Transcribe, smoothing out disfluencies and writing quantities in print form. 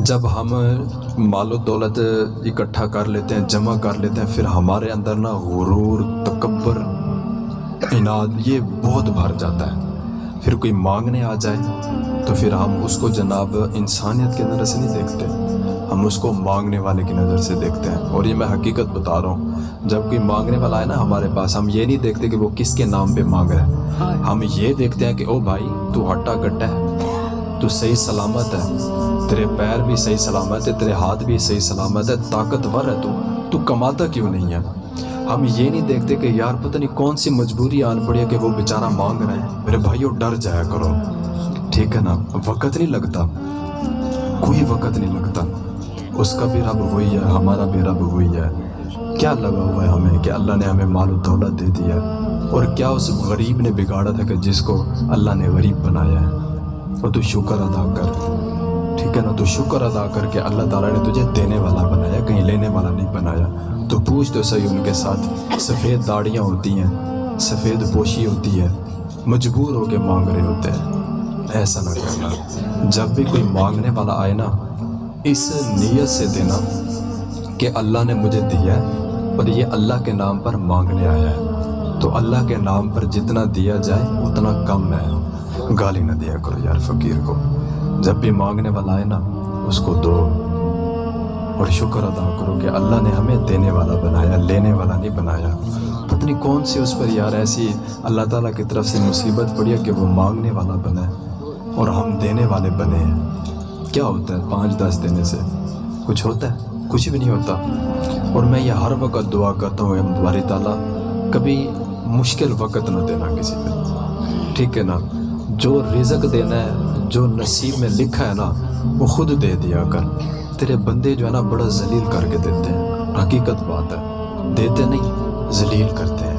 جب ہم مال و دولت اکٹھا کر لیتے ہیں، جمع کر لیتے ہیں، پھر ہمارے اندر نا غرور، تکبر، عناد یہ بہت بھر جاتا ہے۔ پھر کوئی مانگنے آ جائے تو پھر ہم اس کو جناب انسانیت کی نظر سے نہیں دیکھتے، ہم اس کو مانگنے والے کی نظر سے دیکھتے ہیں۔ اور یہ میں حقیقت بتا رہا ہوں، جب کوئی مانگنے والا ہے نا ہمارے پاس، ہم یہ نہیں دیکھتے کہ وہ کس کے نام پہ مانگ رہا ہے، ہم یہ دیکھتے ہیں کہ او بھائی تو ہٹا کٹا ہے، تو صحیح سلامت ہے، تیرے پیر بھی صحیح سلامت ہے، تیرے ہاتھ بھی صحیح سلامت ہے، طاقتور ہے، تو کماتا کیوں نہیں ہے؟ ہم یہ نہیں دیکھتے کہ یار پتہ نہیں کون سی مجبوری آن پڑی ہے کہ وہ بیچارہ مانگ رہا ہے۔ میرے بھائیو ڈر جایا کرو، ٹھیک ہے نا؟ وقت نہیں لگتا، کوئی وقت نہیں لگتا، اس کا بھی رب وہی ہے، ہمارا بھی رب وہی ہے۔ کیا لگا ہوا ہے ہمیں کہ اللہ نے ہمیں مال و دولت دے دیا، اور کیا اس غریب نے بگاڑا تھا کہ جس کو اللہ نے غریب بنایا ہے؟ اور تو شکر ادا کر، ٹھیک ہے نا؟ تو شکر ادا کر کہ اللہ تعالیٰ نے تجھے دینے والا بنایا، کہیں لینے والا نہیں بنایا۔ تو پوچھ تو صحیح ان کے ساتھ، سفید داڑیاں ہوتی ہیں، سفید پوشی ہوتی ہے، مجبور ہو کے مانگ رہے ہوتے ہیں، ایسا نہ کرنا۔ جب بھی کوئی مانگنے والا آئے نا، اس نیت سے دینا کہ اللہ نے مجھے دیا ہے اور یہ اللہ کے نام پر مانگنے آیا ہے، تو اللہ کے نام پر جتنا دیا جائے اتنا کم ہے۔ گالی نہ دیا کرو یار فقیر کو، جب بھی مانگنے والا آئے نا اس کو دو، اور شکر ادا کرو کہ اللہ نے ہمیں دینے والا بنایا، لینے والا نہیں بنایا۔ پتہ نہیں کون سی اس پر یار ایسی اللہ تعالیٰ کی طرف سے مصیبت پڑی ہے کہ وہ مانگنے والا بنا ہے اور ہم دینے والے بنے ہیں۔ کیا ہوتا ہے 5-10 دینے سے؟ کچھ ہوتا ہے؟ کچھ بھی نہیں ہوتا۔ اور میں یہ ہر وقت دعا کرتا ہوں باری تعالیٰ کبھی مشکل وقت نہ دینا کسی پہ، ٹھیک ہے نا؟ جو رزق دینا ہے، جو نصیب میں لکھا ہے نا، وہ خود دے دیا کر۔ تیرے بندے جو ہے نا بڑا ذلیل کر کے دیتے ہیں، حقیقت بات ہے، دیتے نہیں ذلیل کرتے ہیں۔